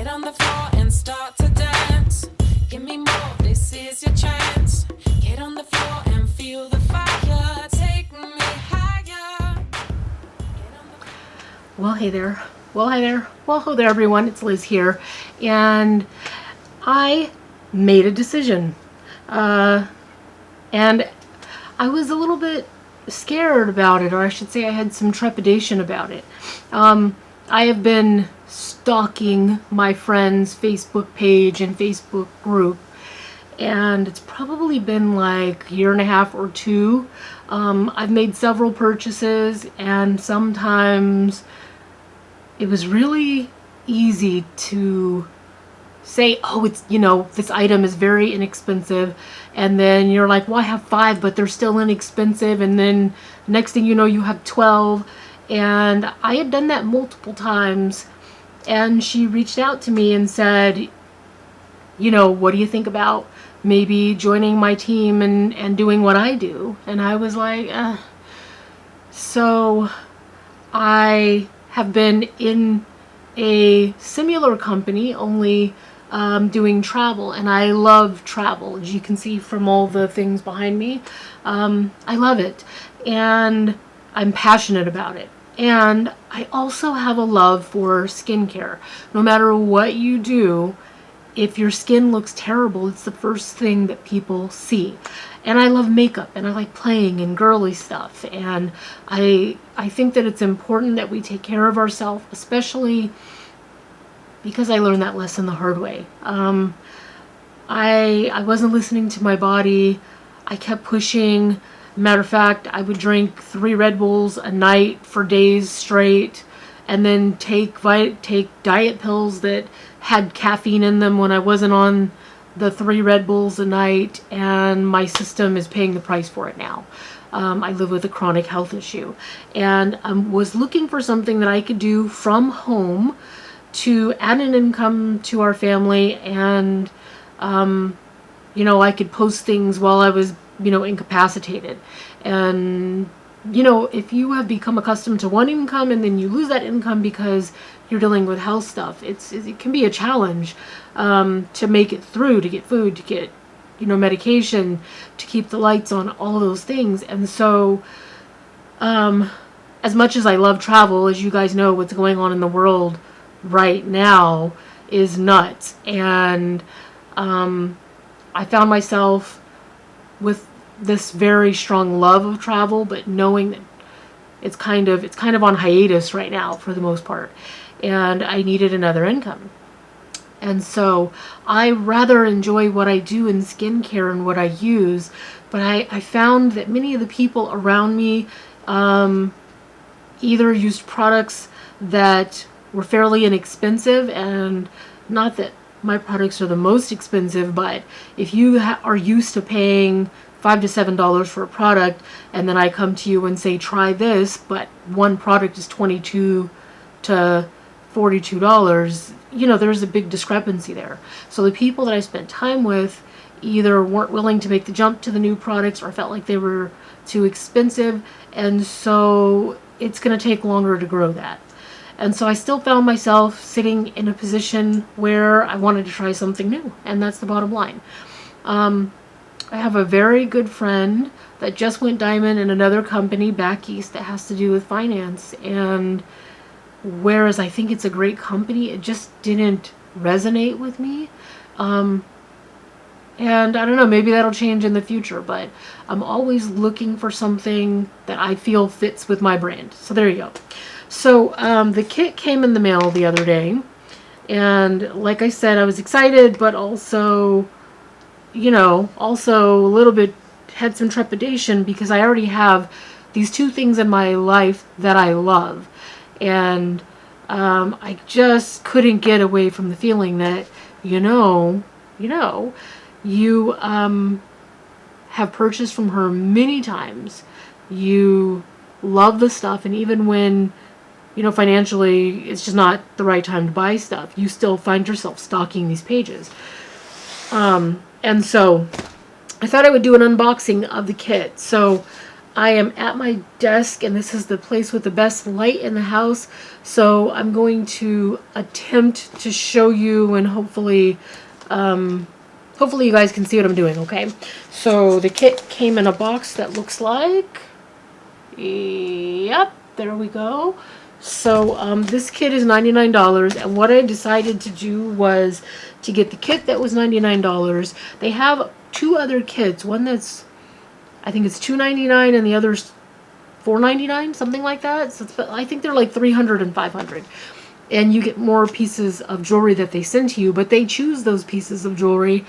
Get on the floor and start to dance. Give me more, this is your chance. Get on the floor and feel the fire. Take me higher. Well, hey there. Well, hi there. Well, hello there, everyone. It's Liz here. And I made a decision. And I was a little bit scared about it, or I should say I had some trepidation about it. I have been stalking my friend's Facebook page and Facebook group, and it's probably been like a year and a half or two. I've made several purchases, and sometimes it was really easy to say, oh, it's, this item is very inexpensive, and then you're like, well, I have 5, but they're still inexpensive, and then next thing you know, you have 12. And I had done that multiple times, and she reached out to me and said, what do you think about maybe joining my team and doing what I do? And I was like, So I have been in a similar company, only doing travel, and I love travel, as you can see from all the things behind me. I love it, and I'm passionate about it. And I also have a love for skincare. No matter what you do, if your skin looks terrible, it's the first thing that people see. And I love makeup, and I like playing and girly stuff. And I think that it's important that we take care of ourselves, especially because I learned that lesson the hard way. I wasn't listening to my body. I kept pushing. Matter of fact, I would drink 3 Red Bulls a night for days straight, and then take diet pills that had caffeine in them when I wasn't on the 3 Red Bulls a night, and my system is paying the price for it now. I live with a chronic health issue, and I was looking for something that I could do from home to add an income to our family, and I could post things while I was incapacitated. And if you have become accustomed to one income and then you lose that income because you're dealing with health stuff, it can be a challenge to make it through, to get food, to get medication, to keep the lights on, all of those things. And so as much as I love travel, as you guys know, what's going on in the world right now is nuts. And I found myself with this very strong love of travel, but knowing that it's kind of on hiatus right now for the most part, and I needed another income. And so I rather enjoy what I do in skincare and what I use, but I found that many of the people around me either used products that were fairly inexpensive, and not that my products are the most expensive, but if you are used to paying $5 to $7 for a product, and then I come to you and say, try this, but one product is $22 to $42, there's a big discrepancy there. So the people that I spent time with either weren't willing to make the jump to the new products, or felt like they were too expensive, and so it's going to take longer to grow that. And so I still found myself sitting in a position where I wanted to try something new, and that's the bottom line. I have a very good friend that just went diamond in another company back east that has to do with finance, and whereas I think it's a great company, it just didn't resonate with me. And I don't know, maybe that'll change in the future, but I'm always looking for something that I feel fits with my brand. So there you go. So the kit came in the mail the other day, and like I said, I was excited, but also also a little bit had some trepidation, because I already have these 2 things in my life that I love, and I just couldn't get away from the feeling that you have purchased from her many times, you love the stuff, and even when financially it's just not the right time to buy stuff, you still find yourself stalking these pages. And so I thought I would do an unboxing of the kit. So I am at my desk, and this is the place with the best light in the house. So I'm going to attempt to show you, and hopefully you guys can see what I'm doing, okay? So the kit came in a box that looks like, yep, there we go. So this kit is $99, and what I decided to do was to get the kit that was $99. They have two other kits, one that's, I think it's $2.99 and the other's $4.99, something like that. So I think they're like 300 and 500. And you get more pieces of jewelry that they send to you, but they choose those pieces of jewelry,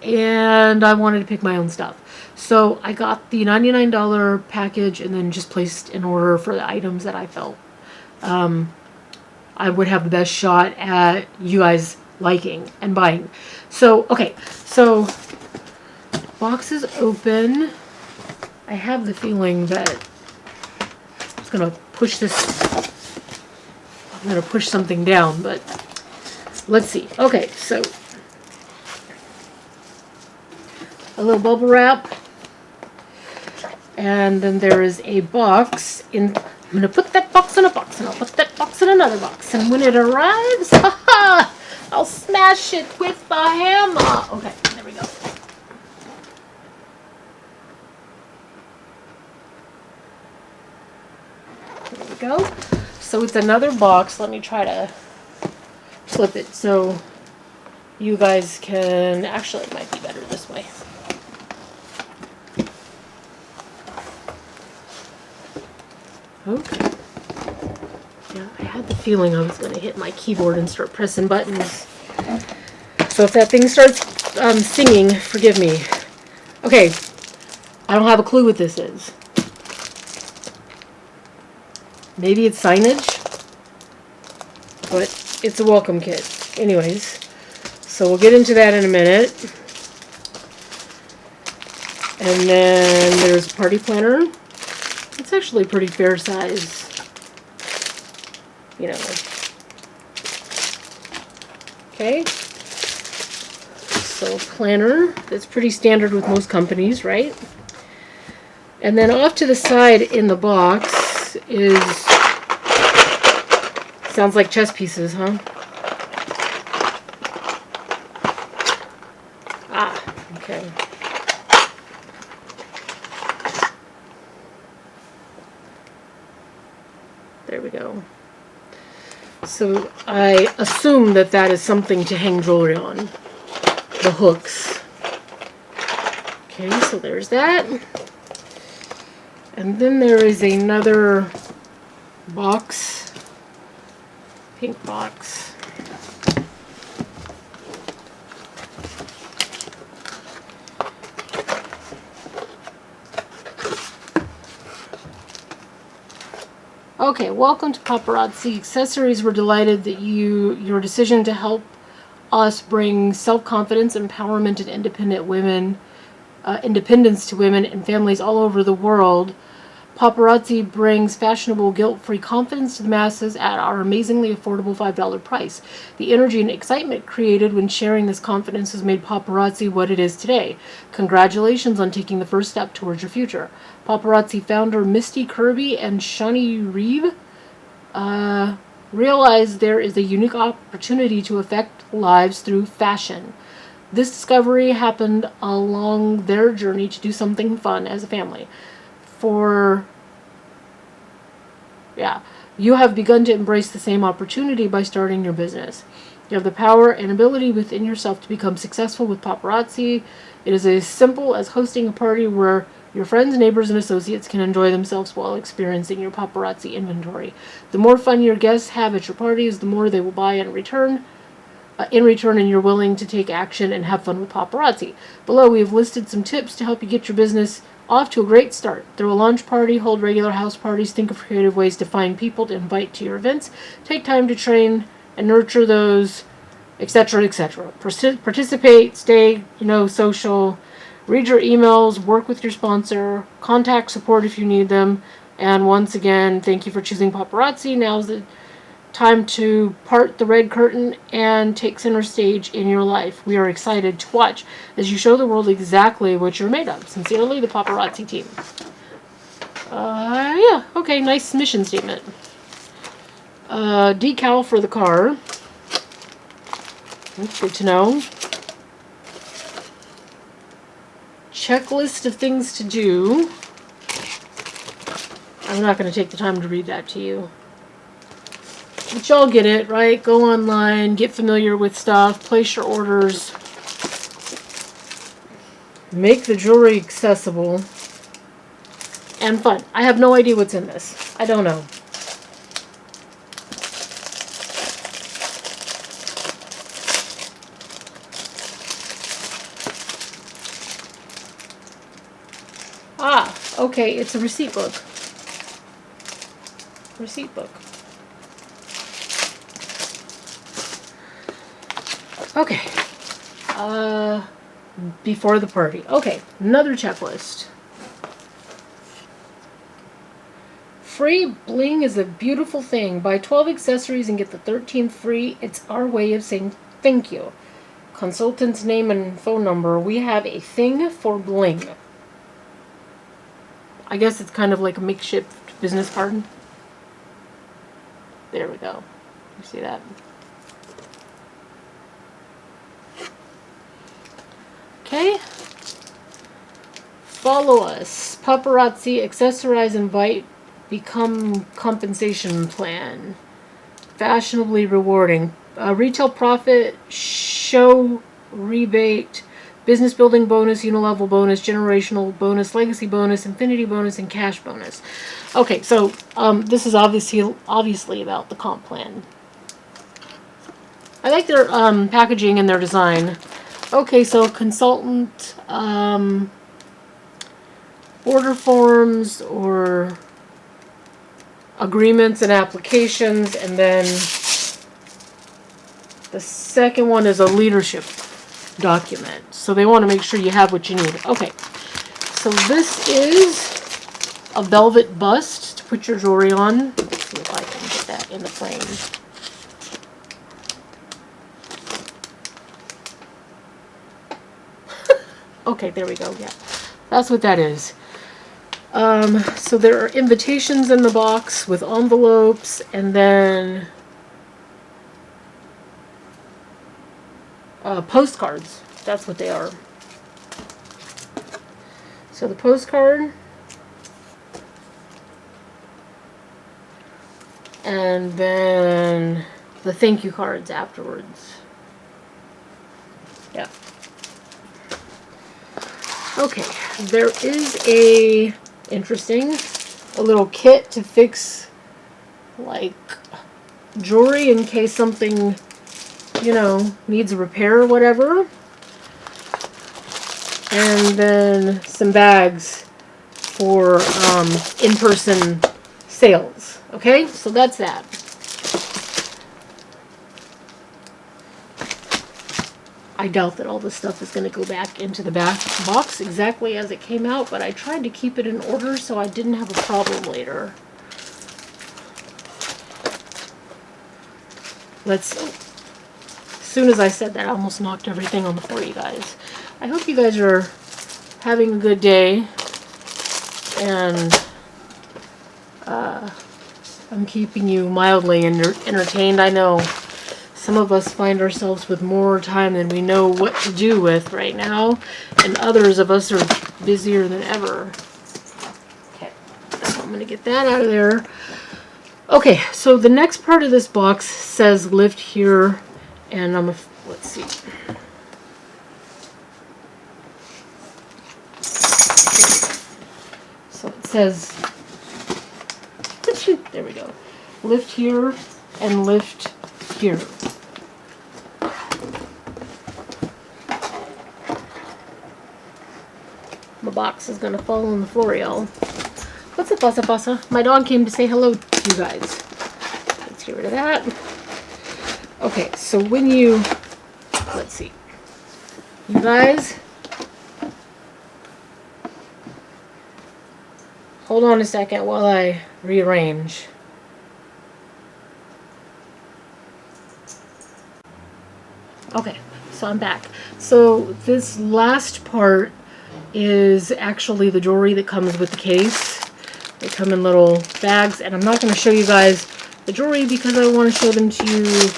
and I wanted to pick my own stuff. So I got the $99 package and then just placed an order for the items that I felt I would have the best shot at you guys liking and buying. So, okay, so box is open. I have the feeling that I'm just going to push this, I'm going to push something down, but let's see. Okay, so a little bubble wrap, and then there is a box. I'm going to put that box in a box, and I'll put that box in another box, and when it arrives, haha, I'll smash it with the hammer. Okay, there we go. There we go. So it's another box. Let me try to flip it so you guys can, actually it might be better this way. Okay. Yeah, I had the feeling I was going to hit my keyboard and start pressing buttons. So if that thing starts singing, forgive me. Okay, I don't have a clue what this is. Maybe it's signage, but it's a welcome kit. Anyways, so we'll get into that in a minute. And then there's a party planner. It's actually pretty fair size, you know. Okay. So planner, that's pretty standard with most companies, right? And then off to the side in the box is, sounds like chess pieces, huh? Ah, okay. There we go. So I assume that that is something to hang jewelry on. The hooks. Okay, so there's that. And then there is another box. Pink box. Okay, welcome to Paparazzi Accessories. We're delighted that your decision to help us bring self-confidence, empowerment, and independence to women and families all over the world. Paparazzi brings fashionable, guilt-free confidence to the masses at our amazingly affordable $5 price. The energy and excitement created when sharing this confidence has made Paparazzi what it is today. Congratulations on taking the first step towards your future. Paparazzi founder Misty Kirby and Shani Reeve realized there is a unique opportunity to affect lives through fashion. This discovery happened along their journey to do something fun as a family. You have begun to embrace the same opportunity by starting your business. You have the power and ability within yourself to become successful with Paparazzi. It is as simple as hosting a party where your friends, neighbors, and associates can enjoy themselves while experiencing your paparazzi inventory. The more fun your guests have at your parties, the more they will buy in return, and you're willing to take action and have fun with paparazzi. Below, we have listed some tips to help you get your business off to a great start. Throw a launch party, hold regular house parties, think of creative ways to find people to invite to your events, take time to train and nurture those, etc., etc. Participate, stay, social. Read your emails, work with your sponsor, contact support if you need them. And once again, thank you for choosing Paparazzi. Now's the time to part the red curtain and take center stage in your life. We are excited to watch as you show the world exactly what you're made of. Sincerely, the Paparazzi team. Yeah, okay, nice mission statement. Decal for the car. Good to know. Checklist of things to do. I'm not going to take the time to read that to you. But y'all get it, right? Go online, get familiar with stuff, place your orders. Make the jewelry accessible and fun. I have no idea what's in this. I don't know. Ah, okay, it's a receipt book. Receipt book. Okay. Before the party. Okay, another checklist. Free bling is a beautiful thing. Buy 12 accessories and get the 13th free. It's our way of saying thank you. Consultant's name and phone number. We have a thing for bling. I guess it's kind of like a makeshift business card. There we go. You see that? Okay. Follow us. Paparazzi, accessorize, invite, become compensation plan. Fashionably rewarding. Retail profit, show rebate, business building bonus, unilevel bonus, generational bonus, legacy bonus, infinity bonus, and cash bonus. Okay, so this is obviously about the comp plan. I like their packaging and their design. Okay, so consultant, order forms or agreements and applications, and then the second one is a leadership document. So they want to make sure you have what you need. Okay, so this is a velvet bust to put your jewelry on. Let's see if I can get that in the frame. Okay, there we go. Yeah, that's what that is. So there are invitations in the box with envelopes, and then postcards. That's what they are. So the postcard, and then the thank you cards afterwards. Yeah. Okay, there is a little kit to fix like jewelry in case something, needs a repair or whatever. And then some bags for in-person sales. Okay, so that's that. I doubt that all this stuff is going to go back into the back box exactly as it came out, but I tried to keep it in order so I didn't have a problem later. As soon as I said that, I almost knocked everything on the floor, you guys. I hope you guys are having a good day, and I'm keeping you mildly entertained. I know some of us find ourselves with more time than we know what to do with right now, and others of us are busier than ever. Okay, so I'm going to get that out of there. Okay, so the next part of this box says lift here, and let's see. So it says, there we go, lift here and lift here. My box is gonna fall on the floor, y'all. What's up, Bassa Bassa? My dog came to say hello to you guys. Let's get rid of that. Okay, so when you, let's see, you guys, hold on a second while I rearrange. Okay, so I'm back. So this last part is actually the jewelry that comes with the case. come in little bags, and I'm not going to show you guys the jewelry because I want to show them to you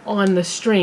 on the stream.